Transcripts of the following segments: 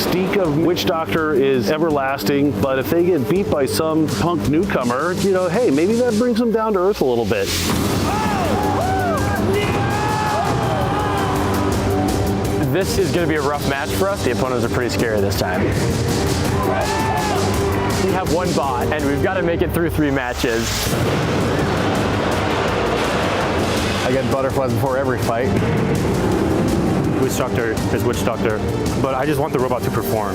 mystique of Witch Doctor is everlasting, but if they get beat by some punk newcomer, you know, hey, maybe that brings them down to earth a little bit. This is going to be a rough match for us. The opponents are pretty scary this time. We have one bot, and we've got to make it through 3 matches. I get butterflies before every fight. Witch Doctor is Witch Doctor, but I just want the robot to perform.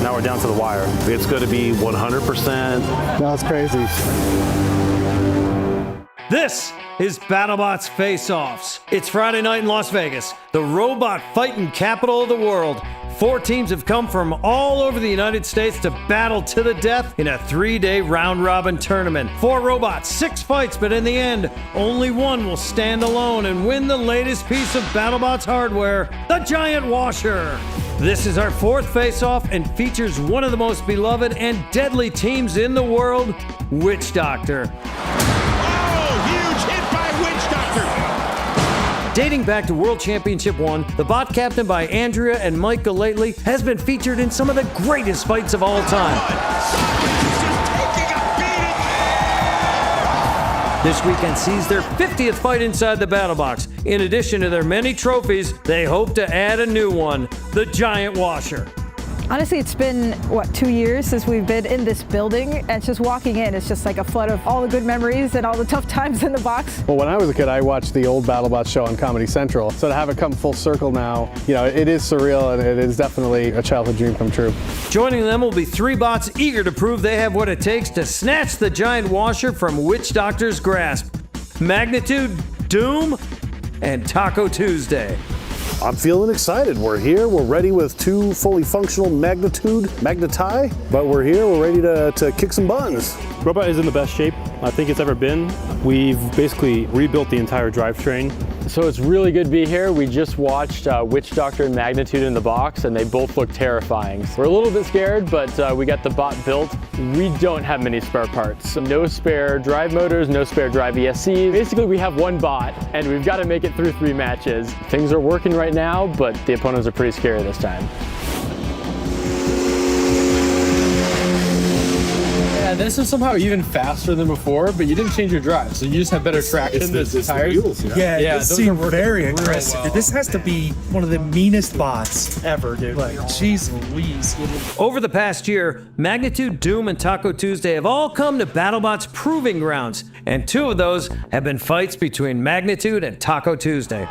Now we're down to the wire. It's going to be 100%. That's crazy. This is BattleBots FaceOffs. It's Friday night in Las Vegas, the robot fighting capital of the world. 4 teams have come from all over the United States to battle to the death in a 3-day round-robin tournament. 4 robots, 6 fights, but in the end, only one will stand alone and win the latest piece of BattleBots hardware, the giant washer. This is our 4th face-off and features one of the most beloved and deadly teams in the world, Witch Doctor. Dating back to World Championship 1, the bot captained by Andrea and Mike Galately has been featured in some of the greatest fights of all time. This weekend sees their 50th fight inside the battle box. In addition to their many trophies, they hope to add a new one, the giant washer. Honestly, it's been, 2 years since we've been in this building, and just walking in, it's just like a flood of all the good memories and all the tough times in the box. Well, when I was a kid, I watched the old BattleBots show on Comedy Central. So to have it come full circle now, you know, it is surreal and it is definitely a childhood dream come true. Joining them will be 3 bots eager to prove they have what it takes to snatch the giant washer from Witch Doctor's grasp. Magnitude, Doom, and Taco Tuesday. I'm feeling excited. We're here. We're ready with 2 fully functional Magneti, but we're here. We're ready to kick some buns. Robot is in the best shape I think it's ever been. We've basically rebuilt the entire drivetrain. So it's really good to be here. We just watched Witch Doctor and Magnitude in the box, and they both look terrifying. We're a little bit scared, but we got the bot built. We don't have many spare parts. No spare drive motors, no spare drive ESCs. Basically, we have one bot, and we've got to make it through 3 matches. Things are working right now, but the opponents are pretty scary this time. Yeah, this is somehow even faster than before, but you didn't change your drive, so you just have better traction. It's the wheels, yeah, this seems very aggressive. Well. This has to be one of the meanest bots ever, dude. Like, jeez Louise. Over the past year, Magnitude, Doom, and Taco Tuesday have all come to BattleBots Proving Grounds, and 2 of those have been fights between Magnitude and Taco Tuesday.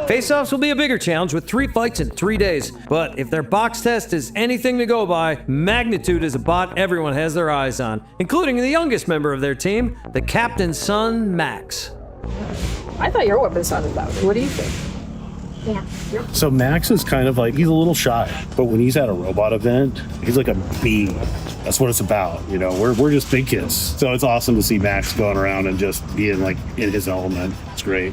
Face-offs will be a bigger challenge with 3 fights in 3 days. But if their box test is anything to go by, Magnitude is a bot everyone has their eyes on, including the youngest member of their team, the captain's son, Max. I thought your weapon sounded loud. What do you think? Yeah. So Max is kind of like, he's a little shy, but when he's at a robot event, he's like a bee. That's what it's about, you know. We're just big kids. So it's awesome to see Max going around and just being like in his element. It's great.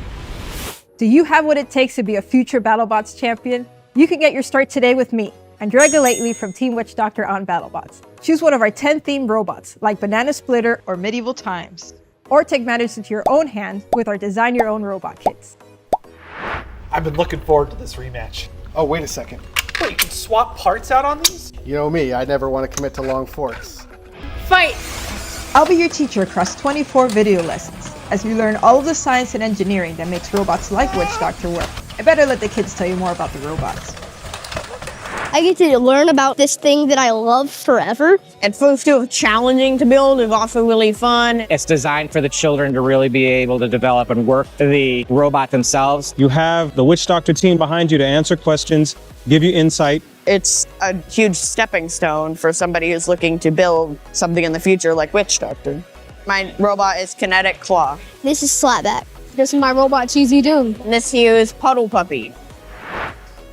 Do you have what it takes to be a future BattleBots champion? You can get your start today with me, Andrea Galately from Team Witch Doctor on BattleBots. Choose one of our 10 themed robots, like Banana Splitter or Medieval Times. Or take matters into your own hands with our Design Your Own Robot kits. I've been looking forward to this rematch. Oh, wait a second. Wait, you can swap parts out on these? You know me, I never want to commit to long forks. Fight! I'll be your teacher across 24 video lessons, as we learn all of the science and engineering that makes robots like Witch Doctor work. I better let the kids tell you more about the robots. I get to learn about this thing that I love forever. It's supposed to be challenging to build, it's also really fun. It's designed for the children to really be able to develop and work the robot themselves. You have the Witch Doctor team behind you to answer questions, give you insight. It's a huge stepping stone for somebody who's looking to build something in the future like Witch Doctor. My robot is Kinetic Claw. This is Slapback. This is my robot, Cheesy Doom. And this here is Puddle Puppy.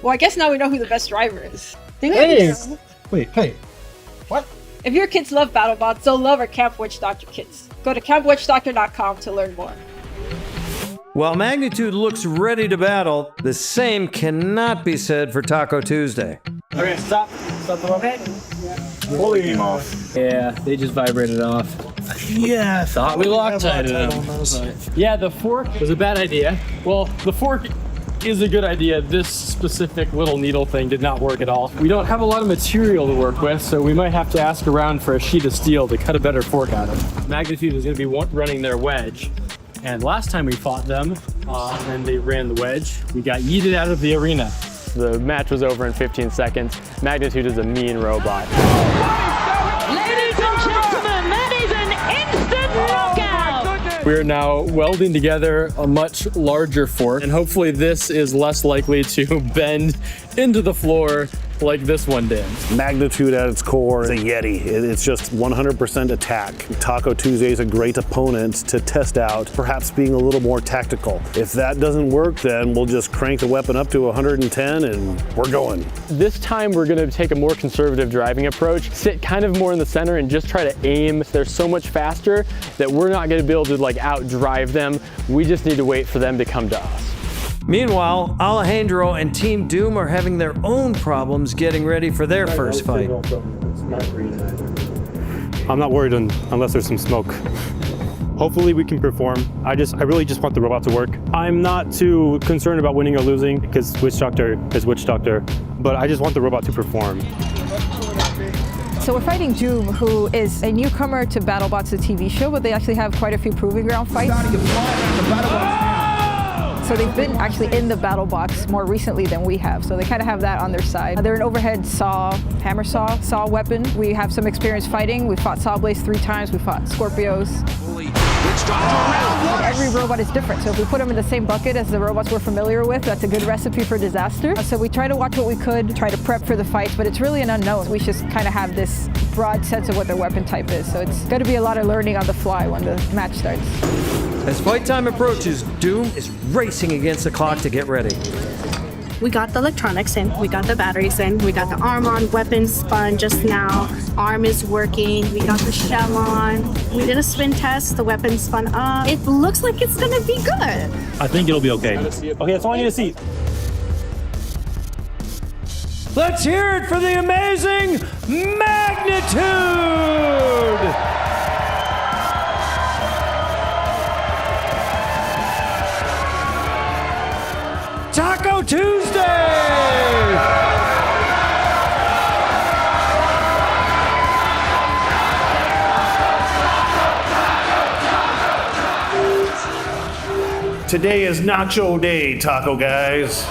Well, I guess now we know who the best driver is. Wait, hey, what? If your kids love BattleBots, they'll love our Camp Witch Doctor kits. Go to campwitchdoctor.com to learn more. While Magnitude looks ready to battle, the same cannot be said for Taco Tuesday. Okay, stop the moped. Fully aim off. Yeah, they just vibrated off. Yeah, Thought we Loctited them. Yeah, the fork was a bad idea. Well, the fork is a good idea. This specific little needle thing did not work at all. We don't have a lot of material to work with, so we might have to ask around for a sheet of steel to cut a better fork out of. Magnitude is going to be running their wedge. And last time we fought them, and they ran the wedge, we got yeeted out of the arena. The match was over in 15 seconds. Magnitude is a mean robot. Ladies and gentlemen, that is an instant knockout! We are now welding together a much larger fork, and hopefully this is less likely to bend into the floor like this one did. Magnitude at its core is a Yeti. It's just 100% attack. Taco Tuesday is a great opponent to test out, perhaps being a little more tactical. If that doesn't work, then we'll just crank the weapon up to 110 and we're going. This time we're gonna take a more conservative driving approach, sit kind of more in the center and just try to aim. They're so much faster that we're not gonna be able to like outdrive them. We just need to wait for them to come to us. Meanwhile, Alejandro and Team Doom are having their own problems getting ready for their first fight. I'm not worried unless there's some smoke. Hopefully we can perform. I really just want the robot to work. I'm not too concerned about winning or losing because Witch Doctor is Witch Doctor, but I just want the robot to perform. So we're fighting Doom, who is a newcomer to BattleBots, the TV show, but they actually have quite a few proving ground fights. So they've been actually in the BattleBots more recently than we have, so they kind of have that on their side. They're an overhead saw, hammer saw weapon. We have some experience fighting. We fought Saw Blades 3 times, we fought Scorpios. Every robot is different, so if we put them in the same bucket as the robots we're familiar with, that's a good recipe for disaster. So we try to watch what we could, try to prep for the fights, but it's really an unknown. We just kind of have this broad sense of what their weapon type is, so it's going to be a lot of learning on the fly when the match starts. As fight time approaches, Doom is racing against the clock to get ready. We got the electronics in, we got the batteries in, we got the arm on, weapons spun just now, arm is working, we got the shell on, we did a spin test, the weapon spun up. It looks like it's gonna be good. I think it'll be okay. Okay, that's all I need to see. Let's hear it for the amazing Magnitude! Taco Tuesday! Today is Nacho Day, Taco guys.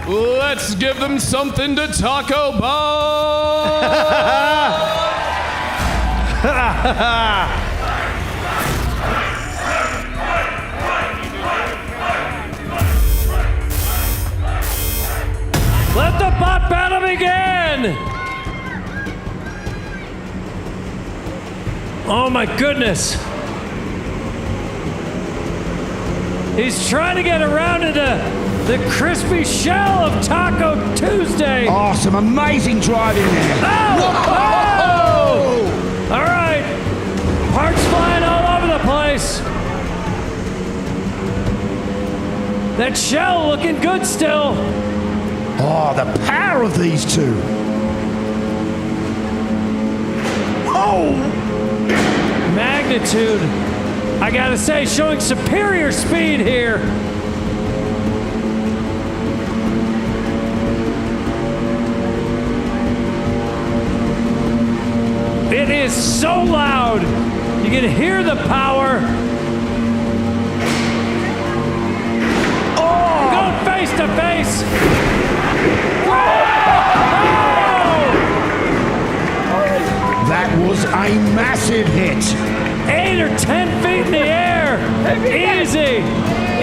Let's give them something to talk about. Let the bot battle begin! Oh my goodness. He's trying to get around into the crispy shell of Taco Tuesday. Oh, some amazing driving there. Oh! All right. Parts flying all over the place. That shell looking good still. Oh, the power of these two. Oh! Magnitude. I gotta say, showing superior speed here. It is so loud. You can hear the power. Oh! Going face to face. That was a massive hit. 8 or 10 feet in the air. Easy.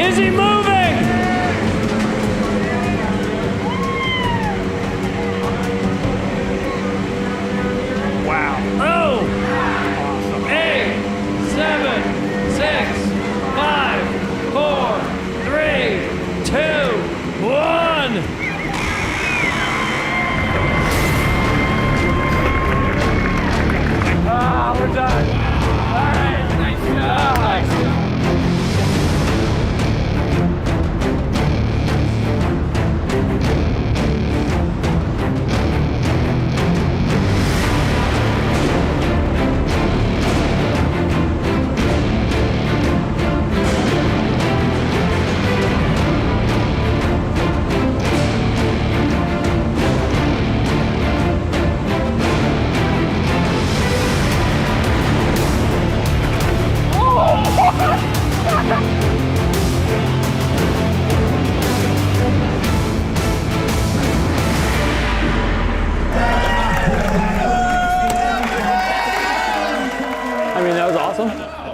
Is he moving? Wow. Oh. 8, 7, 6, 5, 4, 3, 2, 1. Ah, we're done. All right, nice job.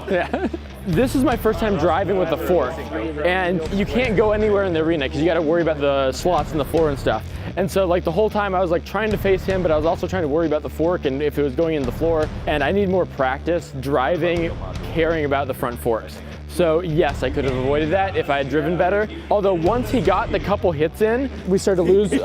Yeah. This is my first time driving with the fork, and you can't go anywhere in the arena because you got to worry about the slots in the floor and stuff. And so like the whole time I was like trying to face him, but I was also trying to worry about the fork and if it was going in the floor. And I need more practice driving, caring about the front forks. So yes, I could have avoided that if I had driven better. Although once he got the couple hits in, we started to lose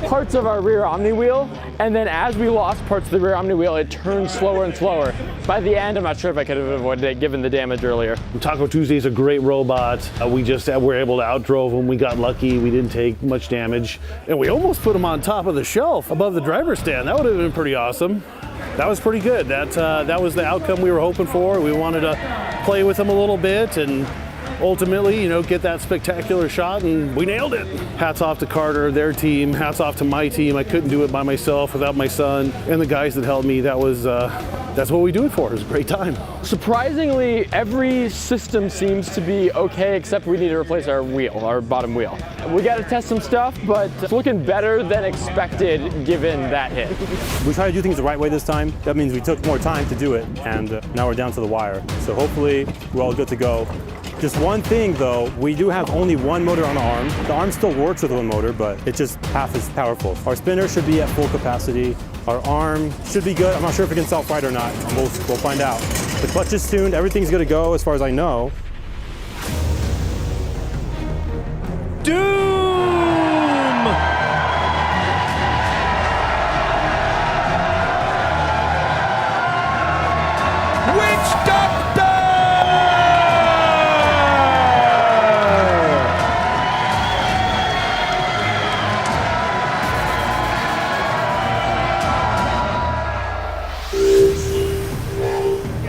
parts of our rear omni wheel. And then as we lost parts of the rear omni wheel, it turned slower and slower. By the end, I'm not sure if I could have avoided it given the damage earlier. Taco Tuesday's a great robot. We just were able to outdrove him. We got lucky. We didn't take much damage. And we almost put him on top of the shelf above the driver's stand. That would have been pretty awesome. That was pretty good. That was the outcome we were hoping for. We wanted to play with him a little bit and ultimately, you know, get that spectacular shot, and we nailed it. Hats off to Carter, their team. Hats off to my team. I couldn't do it by myself without my son and the guys that helped me. That's what we do it for. It was a great time. Surprisingly, every system seems to be okay, except we need to replace our wheel, our bottom wheel. We got to test some stuff, but it's looking better than expected given that hit. We tried to do things the right way this time. That means we took more time to do it, and now we're down to the wire. So hopefully we're all good to go. Just one thing though, we do have only one motor on the arm. The arm still works with one motor, but it's just half as powerful. Our spinner should be at full capacity. Our arm should be good. I'm not sure if it can self-right or not. We'll find out. The clutch is tuned. Everything's good to go as far as I know. Doom! Witch Doctor!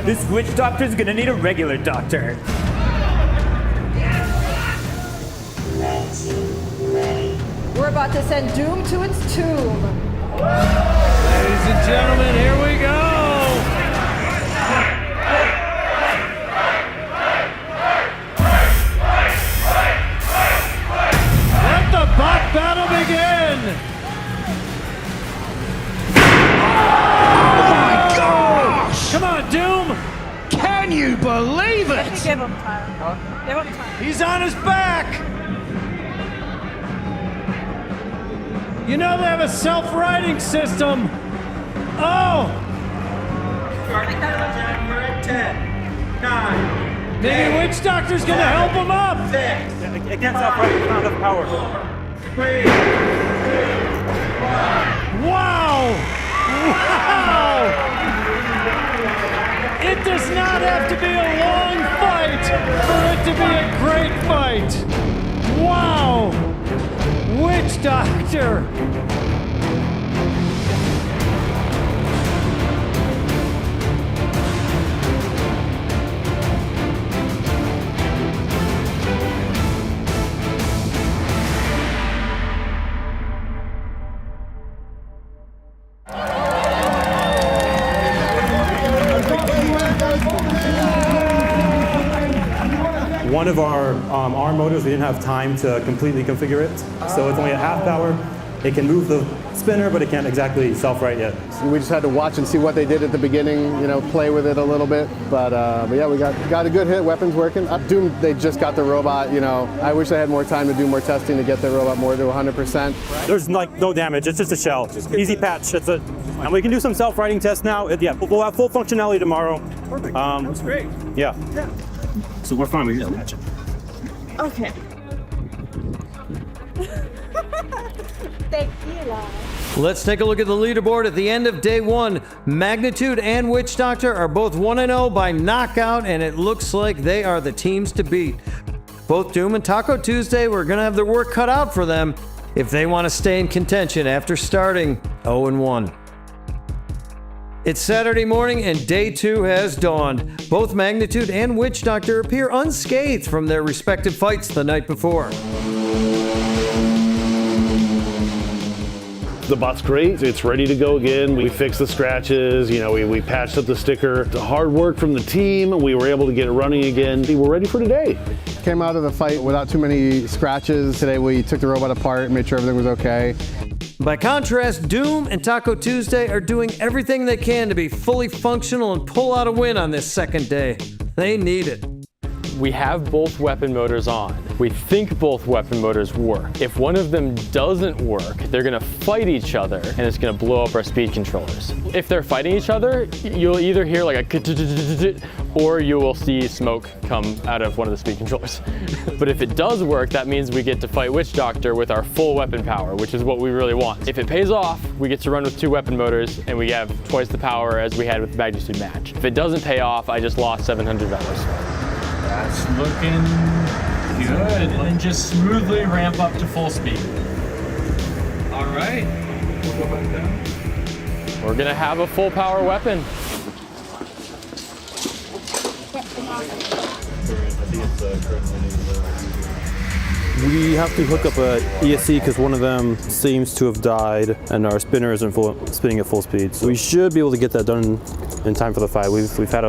This witch doctor's gonna need a regular doctor. We're about to send Doom to its tomb. Ladies and gentlemen, here we go! Let the bot battle begin! Oh my gosh! Come on, Doom! Can you believe it? Give him time. Give him time. He's on his back! You know they have a self-righting system! Oh! Starting countdown for 10, 9. Maybe Witch Doctor's gonna help him up! 6. It can't self-right, it's not enough power. 3, 2, 1. Wow! Wow! It does not have to be a long fight for it to be a great fight! Wow! Witch Doctor! One of our arm motors, we didn't have time to completely configure it. So it's only at half power. It can move the spinner, but it can't exactly self-right yet. We just had to watch and see what they did at the beginning, you know, play with it a little bit. But yeah, we got a good hit, weapons working. Doom, they just got the robot, you know. I wish they had more time to do more testing to get the robot more to 100%. There's like no damage, it's just a shell. Easy patch, and we can do some self-righting tests now. Yeah, we'll have full functionality tomorrow. Perfect, that's great. Yeah. So we're fine, we just patch it. Okay. Tequila. Let's take a look at the leaderboard at the end of day one. Magnitude and Witch Doctor are both 1-0 by knockout, and it looks like they are the teams to beat. Both Doom and Taco Tuesday were going to have their work cut out for them if they want to stay in contention after starting 0-1. It's Saturday morning and day two has dawned. Both Magnitude and Witch Doctor appear unscathed from their respective fights the night before. The bot's great. It's ready to go again. We fixed the scratches. You know, we patched up the sticker. The hard work from the team. We were able to get it running again. We're ready for today. Came out of the fight without too many scratches. Today we took the robot apart and made sure everything was okay. By contrast, Doom and Taco Tuesday are doing everything they can to be fully functional and pull out a win on this second day. They need it. We have both weapon motors on. We think both weapon motors work. If one of them doesn't work, they're gonna fight each other and it's gonna blow up our speed controllers. If they're fighting each other, you'll either hear like a or you will see smoke come out of one of the speed controllers. But if it does work, that means we get to fight Witch Doctor with our full weapon power, which is what we really want. If it pays off, we get to run with 2 weapon motors and we have twice the power as we had with the Magnitude match. If it doesn't pay off, I just lost $700. That's looking good. And then just smoothly ramp up to full speed. All right. We'll go back down. We're gonna have a full power weapon. We have to hook up a ESC because one of them seems to have died and our spinner isn't spinning at full speed. So we should be able to get that done in time for the fight. We've had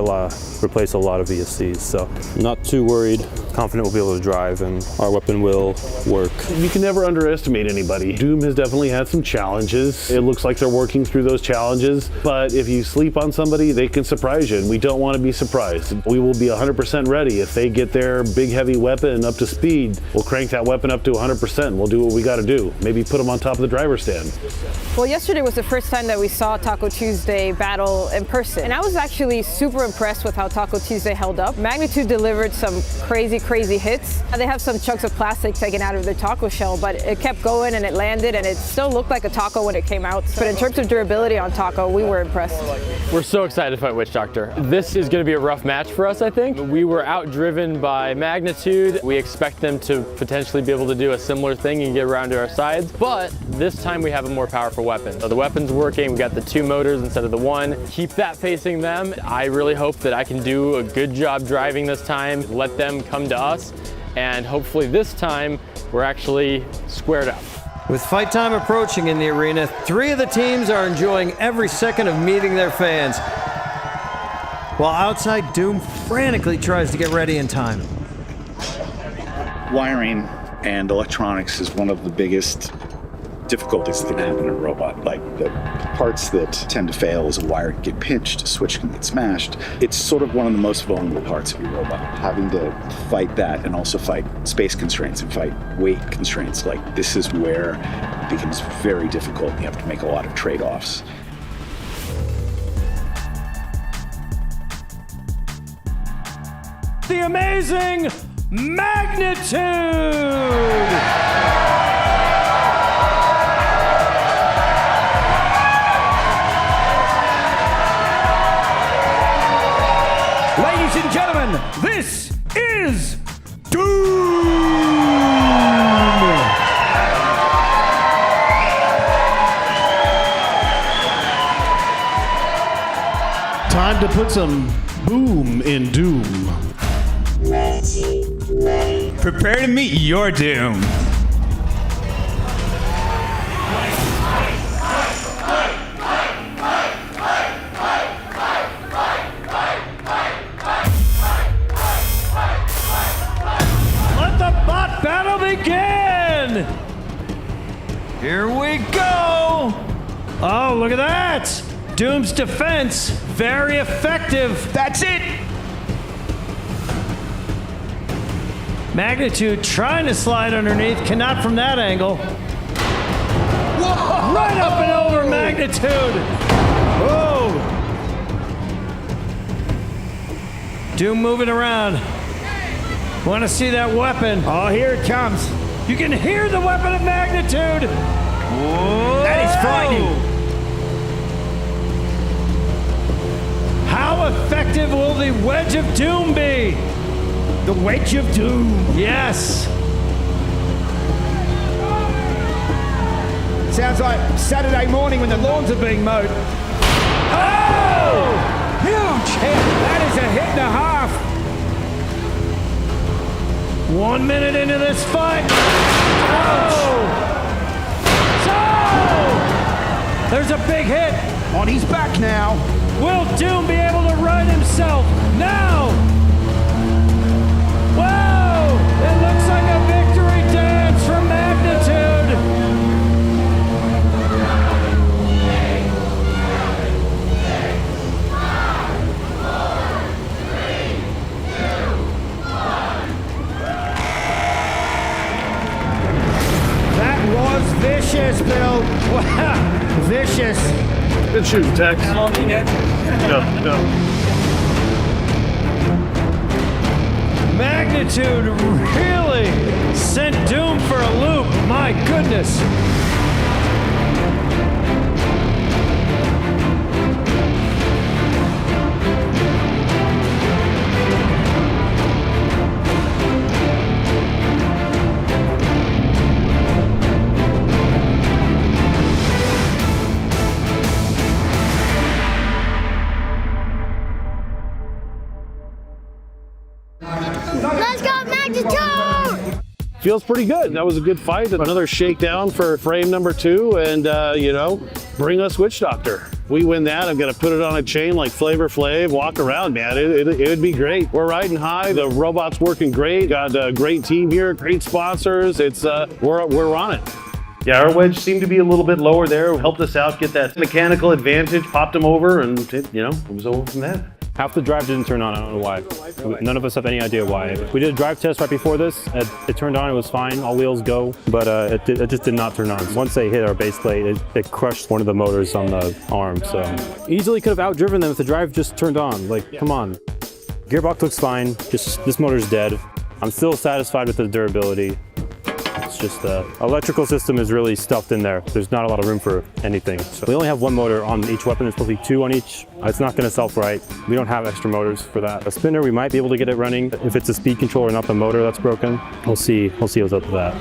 replace a lot of ESCs, so not too worried. Confident we'll be able to drive and our weapon will work. You can never underestimate anybody. Doom has definitely had some challenges. It looks like they're working through those challenges, but if you sleep on somebody, they can surprise you, and we don't want to be surprised. We will be 100% ready. If they get their big heavy weapon up to speed, we'll crank that weapon up to 100%. We'll do what we got to do. Maybe put them on top of the driver's stand. Well, yesterday was the first time that we saw Taco Tuesday battle in person, and I was actually super impressed with how Taco Tuesday held up. Magnitude delivered some crazy hits. They have some chunks of plastic taken out of their taco shell, but it kept going and it landed and it still looked like a taco when it came out. But in terms of durability on Taco, we were impressed. We're so excited to fight Witch Doctor. This is gonna be a rough match for us, I think. We were outdriven by Magnitude. We expect them to potentially be able to do a similar thing and get around to our sides, but this time we have a more powerful weapon. So the weapon's working, we got the 2 motors instead of the 1. Keep that facing them. I really hope that I can do a good job driving this time, let them come to us, and hopefully this time we're actually squared up. With fight time approaching in the arena, 3 of the teams are enjoying every second of meeting their fans, while outside Doom frantically tries to get ready in time. Wiring and electronics is one of the biggest difficulties that can happen in a robot. Like the parts that tend to fail is a wire can get pinched, a switch can get smashed. It's sort of one of the most vulnerable parts of your robot. Having to fight that and also fight space constraints and fight weight constraints, like this is where it becomes very difficult. You have to make a lot of trade-offs. The amazing Magnitude! Ladies and gentlemen, this is Doom! Time to put some boom in Doom. Prepare to meet your doom. Let the bot battle begin! Here we go! Oh, look at that! Doom's defense, very effective. That's it! Magnitude trying to slide underneath, cannot from that angle. Whoa! Right up and over Magnitude! Whoa! Doom moving around. Want to see that weapon? Oh, here it comes. You can hear the weapon of Magnitude! Whoa! That is frightening. How effective will the Wedge of Doom be? The Wedge of Doom. Yes! Sounds like Saturday morning when the lawns are being mowed. Oh! Huge hit. That is a hit and a half. 1 minute into this fight. Oh! So! There's a big hit. On his back now. Will Doom be able to right himself now? Whoa! shooting, Tex? Go. Magnitude really sent Doom for a loop. My goodness. Let's go, Magnitude! Feels pretty good. That was a good fight. Another shakedown for frame number 2, and bring us Witch Doctor. We win that, I'm gonna put it on a chain like Flavor Flav, walk around, man. It would be great. We're riding high. The robot's working great. Got a great team here, great sponsors. It's we're on it. Yeah, our wedge seemed to be a little bit lower there. Helped us out, get that mechanical advantage, popped him over, and it was over from that. Half the drive didn't turn on, I don't know why. None of us have any idea why. We did a drive test right before this. It turned on, it was fine, all wheels go, but it just did not turn on. Once they hit our base plate, it crushed one of the motors on the arm, so. Easily could have outdriven them if the drive just turned on, like, come on. Gearbox looks fine, just this motor's dead. I'm still satisfied with the durability. It's just the electrical system is really stuffed in there. There's not a lot of room for anything. So we only have one motor on each weapon. There's supposed to be 2 on each. It's not going to self-right. We don't have extra motors for that. A spinner, we might be able to get it running. If it's a speed controller, not the motor that's broken, we'll see what's up with that.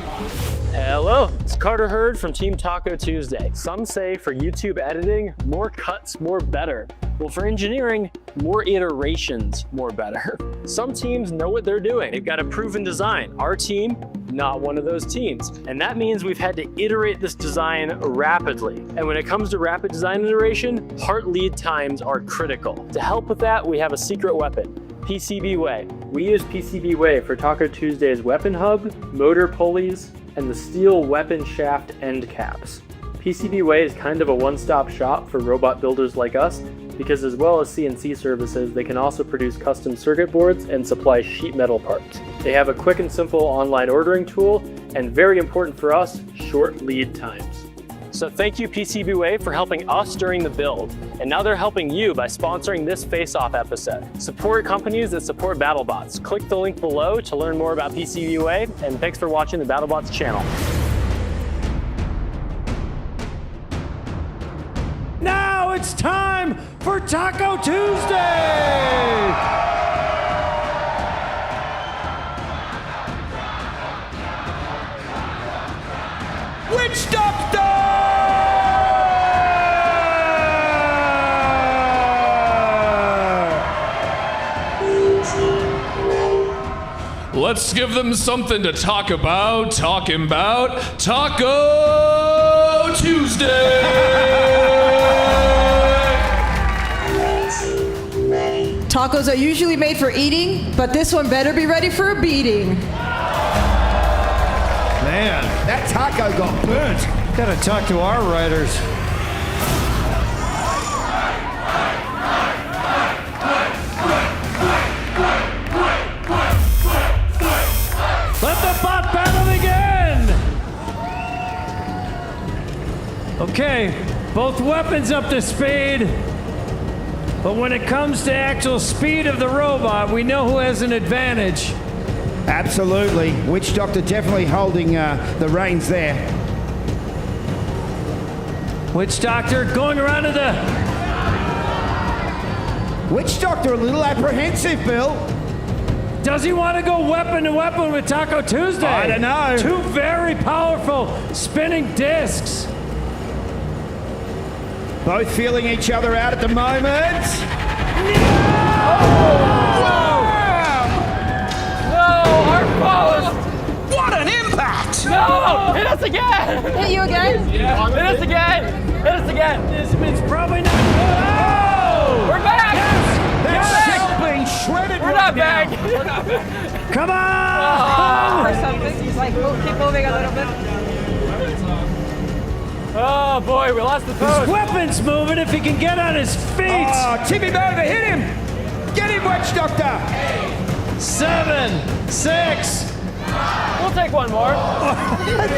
Hello, it's Carter Hurd from Team Taco Tuesday. Some say for YouTube editing, more cuts, more better. Well, for engineering, more iterations, more better. Some teams know what they're doing. They've got a proven design. Our team, not one of those teams. And that means we've had to iterate this design rapidly. And when it comes to rapid design iteration, part lead times are critical. To help with that, we have a secret weapon, PCB Way. We use PCB Way for Taco Tuesday's weapon hub, motor pulleys, and the steel weapon shaft end caps. PCB Way is kind of a one-stop shop for robot builders like us, because as well as CNC services, they can also produce custom circuit boards and supply sheet metal parts. They have a quick and simple online ordering tool, and very important for us, short lead times. So thank you PCB Way for helping us during the build, and now they're helping you by sponsoring this face-off episode. Support companies that support BattleBots. Click the link below to learn more about PCB Way, and thanks for watching the BattleBots channel. Now it's time for Taco Tuesday! Witch Doctor! Let's give them something to talk about. Talking about Taco Tuesday! Tacos are usually made for eating, but this one better be ready for a beating. Man, That taco got burnt. gotta talk to our writers. Let the bot battle begin! Okay, both weapons up to speed. But when it comes to actual speed of the robot, we know who has an advantage. Absolutely. Witch Doctor definitely holding the reins there. Witch Doctor going around to the... Witch Doctor a little apprehensive, Bill. Does he want to go weapon to weapon with Taco Tuesday? I don't know. 2 very powerful spinning discs. Both feeling each other out at the moment. What an impact! No! Hit us again! Hit you again? Yeah. Hit us again! Hit us again! It's probably not... Oh! We're back! That shell being shredded We're right not back! now. We're not back! Come on! Or something. He's like, keep moving a little bit. Oh boy, we lost the His post. weapon's moving if he can get on his feet. Oh, tip him over, hit him! Get him, Witch Doctor! 7, 6. We'll take one more. I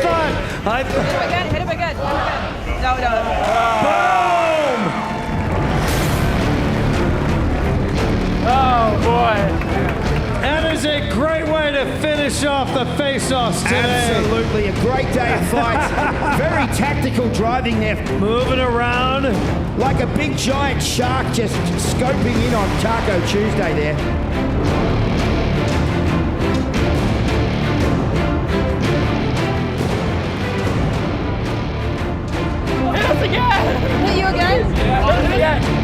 thought. Hit him again, hit him again. No. Boom! That is a great way to finish off the face-offs today. Absolutely, a great day of fights. Very tactical driving there. Moving around. Like a big giant shark just scoping in on Taco Tuesday there. Hit us again! Hit you again? Yeah, hit us again.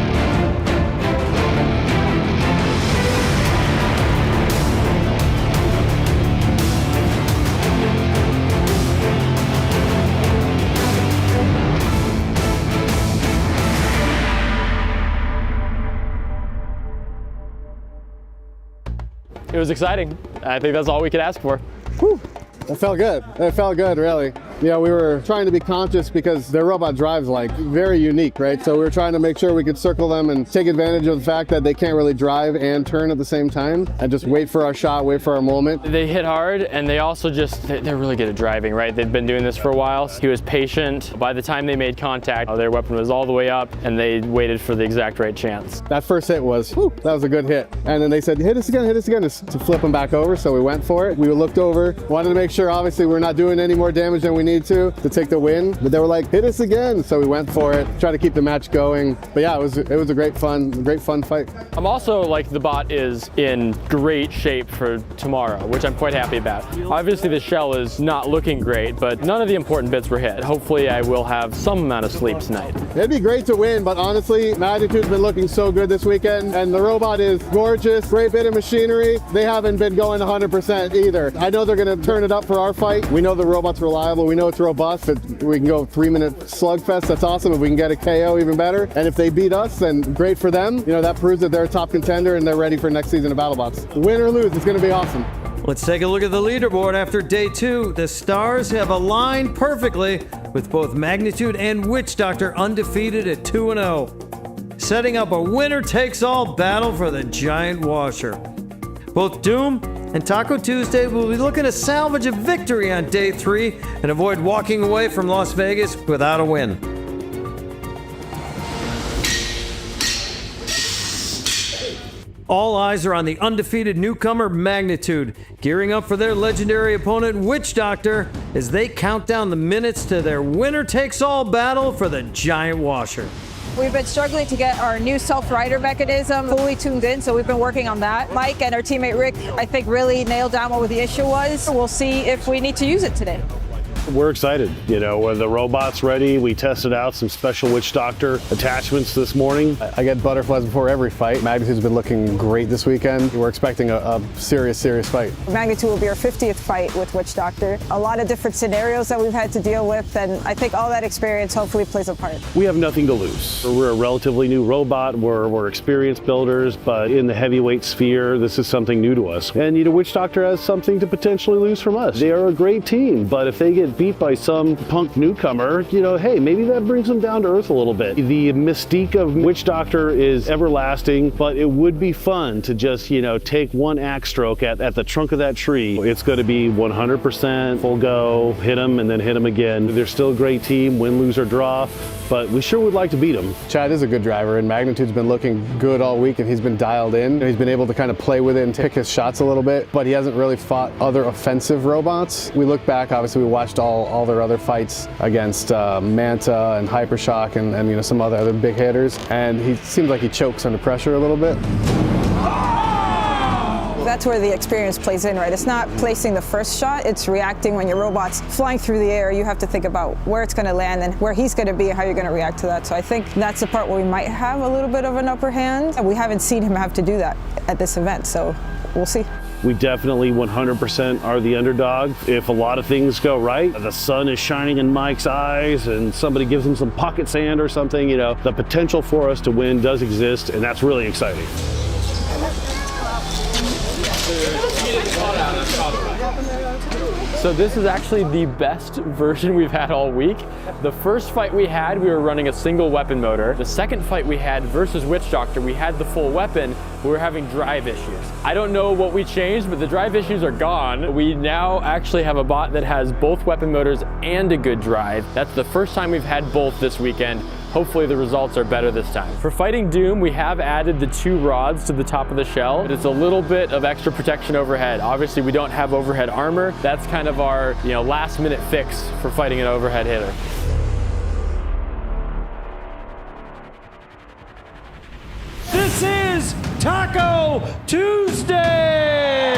It was exciting. I think that's all we could ask for. Whew. It felt good. It felt good, really. Yeah, we were trying to be conscious because their robot drives like very unique, right? So we were trying to make sure we could circle them and take advantage of the fact that they can't really drive and turn at the same time and just wait for our shot, wait for our moment. They hit hard and they also they're really good at driving, right? They've been doing this for a while. He was patient. By the time they made contact, their weapon was all the way up and they waited for the exact right chance. That first hit was, whew, that was a good hit. And then they said, hit us again, to flip them back over. So we went for it. We looked over, wanted to make sure obviously we're not doing any more damage than we need to take the win, but they were like, hit us again. So we went for it, try to keep the match going. But yeah, it was a great fun fight. I'm also like the bot is in great shape for tomorrow, which I'm quite happy about. Obviously the shell is not looking great, but none of the important bits were hit. Hopefully I will have some amount of sleep tonight. It'd be great to win, but honestly, Magnitude's been looking so good this weekend, and the robot is gorgeous, great bit of machinery. They haven't been going 100% either. I know they're gonna turn it up for our fight. We know the robot's reliable, we know it's robust. If we can go 3-minute slugfest, that's awesome. If we can get a KO, even better. And if they beat us, then great for them. You know, that proves that they're a top contender and they're ready for next season of BattleBots. Win or lose, it's gonna be awesome. Let's take a look at the leaderboard after day 2. The stars have aligned perfectly with both Magnitude and Witch Doctor undefeated at 2-0. Setting up a winner-takes-all battle for the giant washer. Both Doom and Taco Tuesday will be looking to salvage a victory on day 3 and avoid walking away from Las Vegas without a win. All eyes are on the undefeated newcomer Magnitude, gearing up for their legendary opponent Witch Doctor as they count down the minutes to their winner-takes-all battle for the giant washer. We've been struggling to get our new self-rider mechanism fully tuned in, so we've been working on that. Mike and our teammate Rick, I think, really nailed down what the issue was. We'll see if we need to use it today. We're excited. You know, when the robot's ready, we tested out some special Witch Doctor attachments this morning. I get butterflies before every fight. Magnitude's been looking great this weekend. We're expecting a serious fight. Magnitude will be our 50th fight with Witch Doctor. A lot of different scenarios that we've had to deal with, and I think all that experience hopefully plays a part. We have nothing to lose. We're a relatively new robot. We're experienced builders, but in the heavyweight sphere, this is something new to us. And, you know, Witch Doctor has something to potentially lose from us. They are a great team, but if they get beat by some punk newcomer, you know, hey, maybe that brings them down to earth a little bit. The mystique of Witch Doctor is everlasting, but it would be fun to just, you know, take one axe stroke at the trunk of that tree. It's going to be 100% full go, hit them and then hit them again. They're still a great team, win, lose, or draw, but we sure would like to beat them. Chad is a good driver, and Magnitude's been looking good all week, and he's been dialed in. He's been able to kind of play with it and pick his shots a little bit, but he hasn't really fought other offensive robots. We look back, obviously we watched all their other fights against Manta and Hypershock and you know, some other big hitters, and he seems like he chokes under pressure a little bit. That's where the experience plays in, right? It's not placing the first shot, it's reacting when your robot's flying through the air. You have to think about where it's going to land and where he's going to be and how you're going to react to that. So I think that's the part where we might have a little bit of an upper hand. And we haven't seen him have to do that at this event, so we'll see. We definitely 100% are the underdog. If a lot of things go right, the sun is shining in Mike's eyes and somebody gives him some pocket sand or something, you know, the potential for us to win does exist, and that's really exciting. So this is actually the best version we've had all week. The first fight we had, we were running a single weapon motor. The second fight we had versus Witch Doctor, we had the full weapon. We were having drive issues. I don't know what we changed, but the drive issues are gone. We now actually have a bot that has both weapon motors and a good drive. That's the first time we've had both this weekend. hopefully the results are better this time. For fighting Doom, we have added the 2 rods to the top of the shell. It's a little bit of extra protection overhead. Obviously, we don't have overhead armor. That's kind of our, last minute fix for fighting an overhead hitter. This is Taco Tuesday!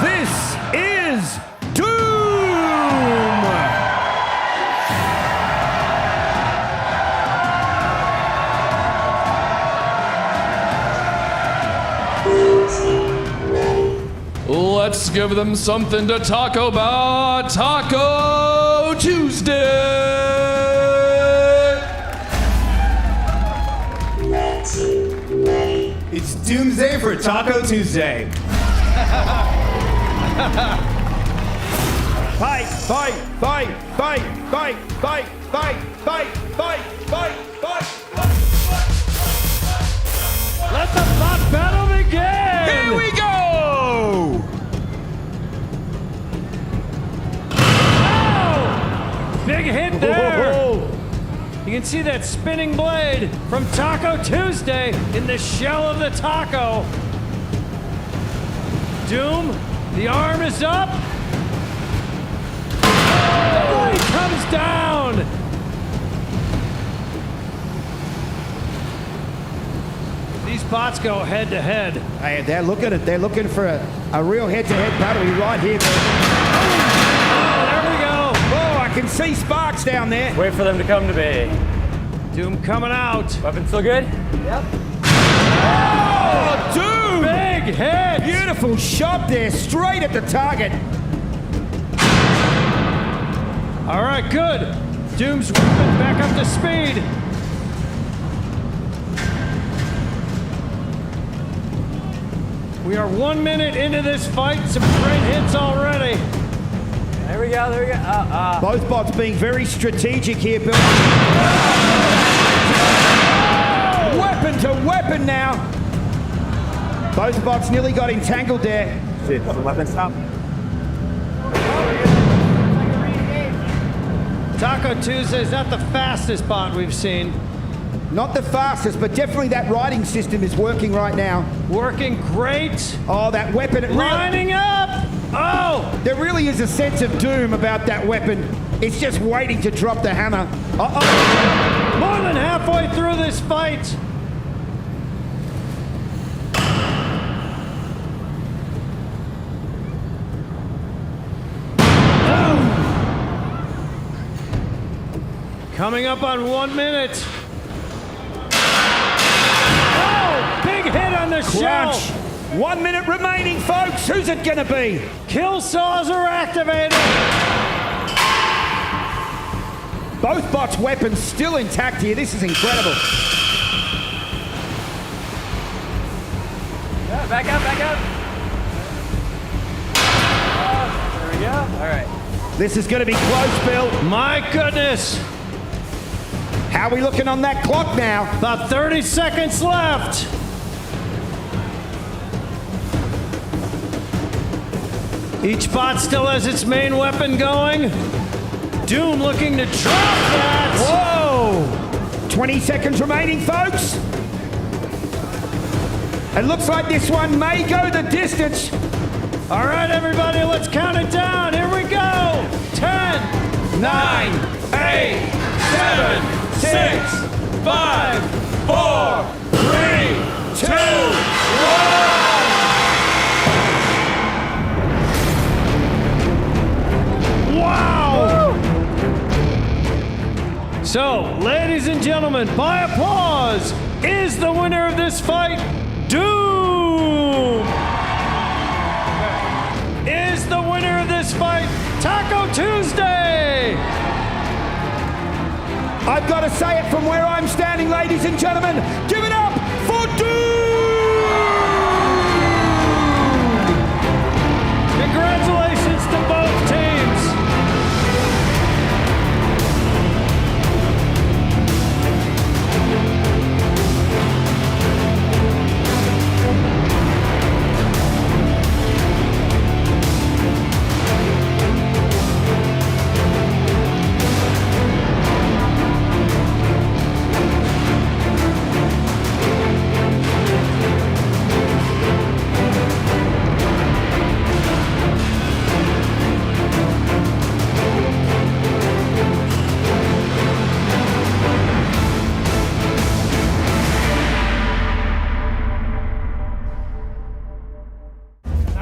This is Doom! Let's give them something to talk about. Taco Tuesday! It's Doomsday for Taco Tuesday. Fight, fight, fight, fight, fight, fight, fight, fight, fight, fight, fight. Let the bot battle begin! Here we go! Big hit there! You can see that spinning blade from Taco Tuesday in the shell of the taco. Doom, the arm is up. The blade comes down. These bots go head to head. Hey, they're looking at it. They're looking for a real head-to-head battle right here. There we go. Oh, I can see sparks down there. Wait for them to come to me. Doom coming out. Weapon still good? Yep. Oh, Doom! Big hit! Beautiful shot there, straight at the target. All right, good. Doom's weapon back up to speed. We are 1 minute into this fight. Some great hits already. There we go, there we go. Both bots being very strategic here, Bill. Weapon to weapon now. Both bots nearly got entangled there. Shit, the weapon stop. Taco Tuesday is not the fastest bot we've seen. Not the fastest, but definitely that riding system is working right now. Working great. Oh, that weapon. Lining up. Oh! There really is a sense of doom about that weapon. It's just waiting to drop the hammer. Uh-oh. More than halfway through this fight. Coming up on 1 minute. Oh, big hit on the shell. 1 minute remaining, folks. Who's it gonna be? Kill saws are activated. Both bots' weapons still intact here. This is incredible. Yeah, back up, back up. There we go. All right. This is gonna be close, Bill. My goodness. How are we looking on that clock now? About 30 seconds left. Each bot still has its main weapon going. Doom looking to drop that. Whoa! 20 seconds remaining, folks. It looks like this one may go the distance. All right, everybody, let's count it down. Here we go. 10, 9, 8, 7, 6, 5, 4, 3, 2, 1. Wow! Woo! So, ladies and gentlemen, by applause, is the winner of this fight, Doom! Is the winner of this fight, Taco Tuesday! I've got to say it from where I'm standing, ladies and gentlemen. Give it up for Doom! Congratulations to both teams.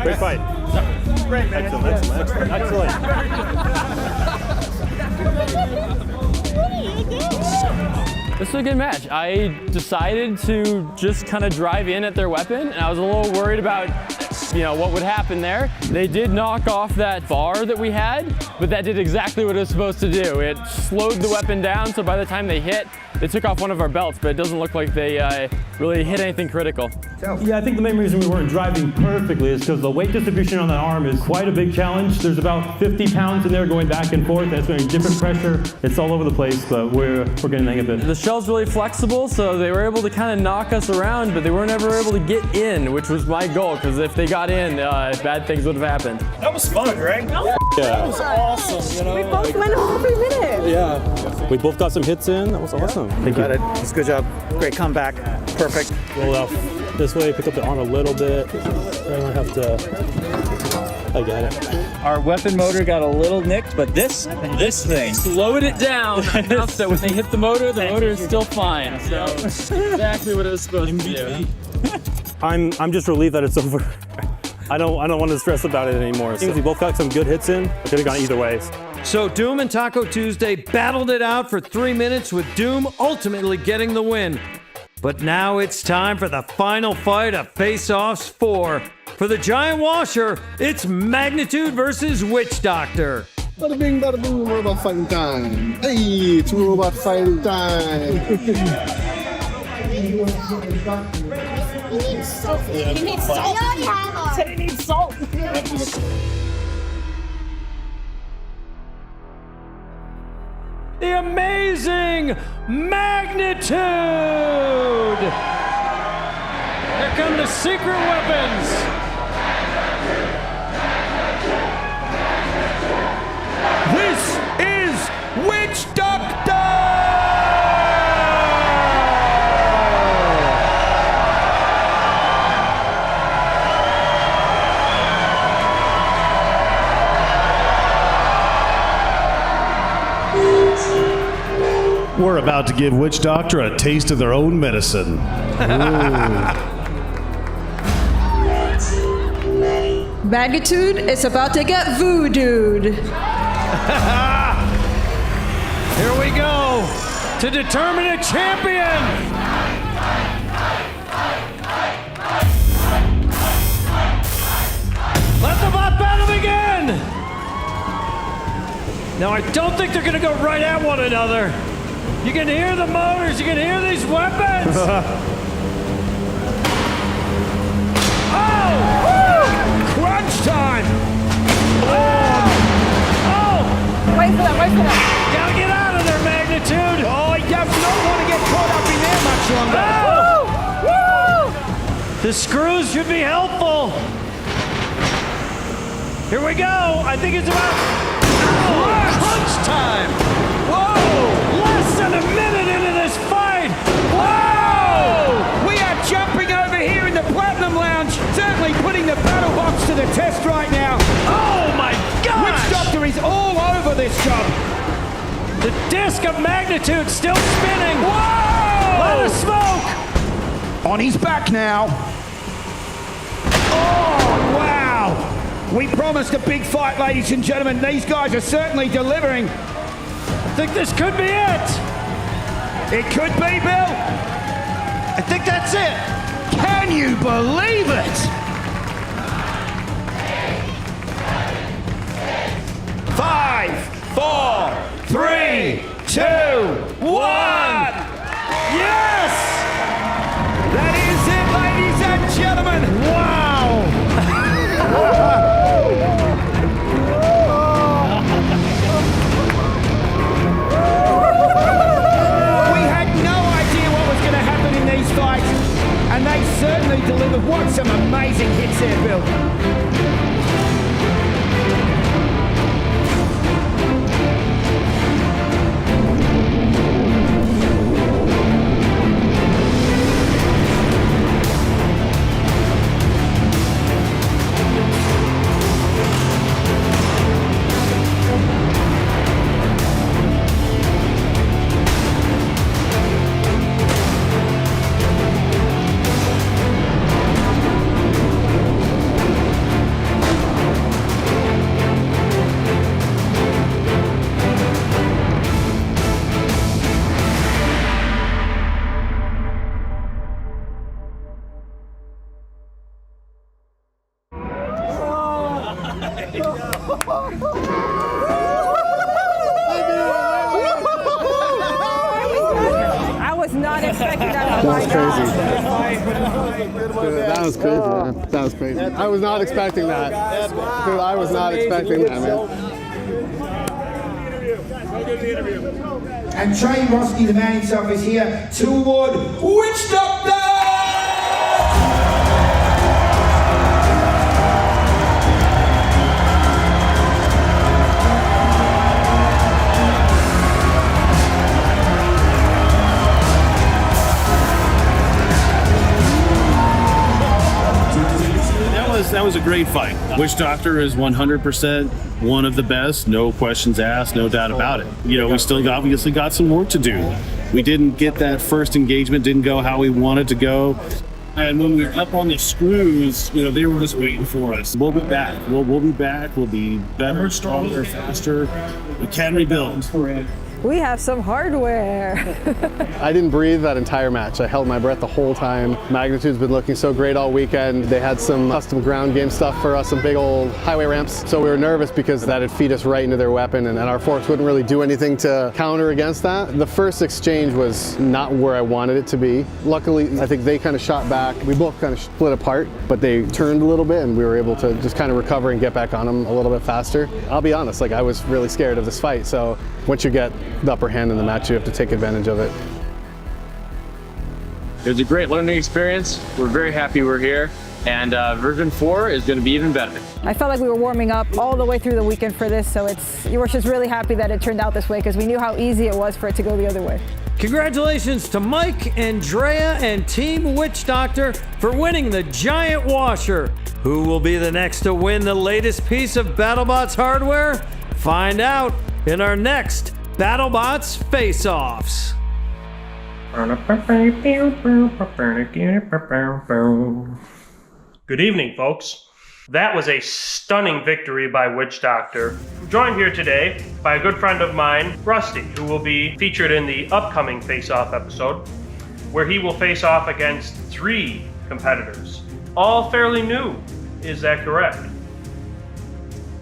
Great fight. Great, man. Excellent. This was a good match. I decided to just kind of drive in at their weapon, and I was a little worried about, what would happen there. They did knock off that bar that we had, but that did exactly what it was supposed to do. It slowed the weapon down, so by the time they hit, they took off one of our belts, but it doesn't look like they really hit anything critical. Yeah, I think the main reason we weren't driving perfectly is because the weight distribution on that arm is quite a big challenge. There's about 50 pounds in there going back and forth, and it's going different pressure. It's all over the place, but we're getting the hang of it. The shell's really flexible, so they were able to kind of knock us around, but they weren't ever able to get in, which was my goal, because if they got in, bad things would have happened. That was fun, Greg. Yeah. That was awesome, We both went every minute. Yeah. We both got some hits in. That was awesome. Thank you. Got it. It's a good job. Great comeback. Perfect. Roll out this way, pick up the arm a little bit. I don't have to. I got it. Our weapon motor got a little nicked, but this thing Slowed it down enough that when they hit the motor is still fine. So exactly what it was supposed to do. I'm just relieved that it's over. I don't want to stress about it anymore. So we both got some good hits in. Could have gone either way. So Doom and Taco Tuesday battled it out for 3 minutes, with Doom ultimately getting the win. But now it's time for the final fight of Face-Offs 4. For the giant washer, it's Magnitude versus Witch Doctor. Bada bing, bada boom, robot fighting time. Hey, it's robot fighting time. You need salt. You need salt. Said it needs salt. The amazing Magnitude! Here come the secret weapons! This is Witch Doctor! We're about to give Witch Doctor a taste of their own medicine. Magnitude is about to get voodooed. Here we go to determine a champion! Let the bot battle begin! Now, I don't think they're gonna go right at one another. You can hear the motors, you can hear these weapons! Oh! Woo! Crunch time! Oh! Wait for that, wait for that. Gotta get out of there, Magnitude! Oh, he does not want to get caught up in there much longer. Oh! The screws should be helpful. Here we go. I think it's about crunch time. Whoa! Less than a minute into this fight. Whoa! We are jumping over here in the Platinum Lounge, certainly putting the battle box to the test right now. Oh my gosh! Witch Doctor is all over this job. The disc of Magnitude still spinning. Whoa! Let us smoke. On his back now. Oh, wow. We promised a big fight, ladies and gentlemen. These guys are certainly delivering. I think this could be it. It could be, Bill. I think that's it. Can you believe it? 5, 4, 3, 2, 1. Yes! That is it, ladies and gentlemen. Wow! We had no idea what was going to happen in these fights, and they certainly delivered. What some amazing hits there, Bill. was not expecting that. That was crazy. That was crazy, man. That was crazy. I was not expecting that. Dude, I was not expecting that, man. And Trey Roski, the man himself, is here to award Witch Doctor! That was a great fight. Witch Doctor is 100% one of the best, no questions asked, no doubt about it. You know, we still obviously got some work to do. We didn't get that first engagement, didn't go how we wanted to go. And when we were up on the screws, you know, they were just waiting for us. We'll be back. We'll be back. We'll be better, stronger, faster. We can rebuild. We have some hardware. I didn't breathe that entire match. I held my breath the whole time. Magnitude's been looking so great all weekend. They had some custom ground game stuff for us, some big old highway ramps. So we were nervous because that'd feed us right into their weapon and our forks wouldn't really do anything to counter against that. The first exchange was not where I wanted it to be. Luckily, I think they kind of shot back. We both kind of split apart, but they turned a little bit and we were able to just kind of recover and get back on them a little bit faster. I'll be honest, like I was really scared of this fight. So once you get the upper hand in the match, you have to take advantage of it. It was a great learning experience. We're very happy we're here. And version 4 is going to be even better. I felt like we were warming up all the way through the weekend for this, so you were just really happy that it turned out this way because we knew how easy it was for it to go the other way. Congratulations to Mike, Andrea, and Team Witch Doctor for winning the giant washer. Who will be the next to win the latest piece of BattleBots hardware? Find out in our next BattleBots Face-Offs. Good evening, folks. That was a stunning victory by Witch Doctor. I'm joined here today by a good friend of mine, Rusty, who will be featured in the upcoming Face-Off episode, where he will face off against 3 competitors, all fairly new. Is that correct?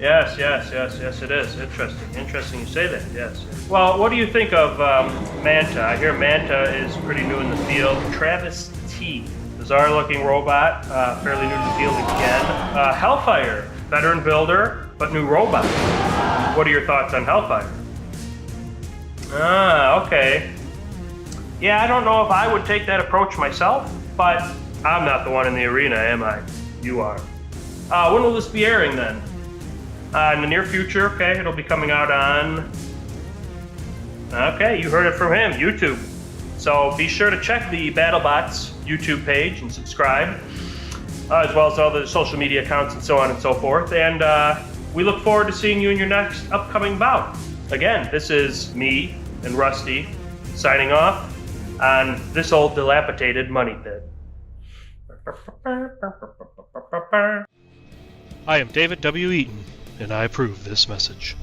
Yes, it is. Interesting you say that, yes. Well, what do you think of Manta? I hear Manta is pretty new in the field. Travis T, bizarre-looking robot, fairly new to the field again. Hellfire, veteran builder, but new robot. What are your thoughts on Hellfire? Okay. Yeah, I don't know if I would take that approach myself, but I'm not the one in the arena, am I? You are. When will this be airing then? In the near future, okay, it'll be coming out on, okay, you heard it from him, YouTube. So be sure to check the BattleBots YouTube page and subscribe, as well as all the social media accounts and so on and so forth. And we look forward to seeing you in your next upcoming bout. Again, this is me and Rusty signing off on this old dilapidated money pit. I am David W. Eaton, and I approve this message.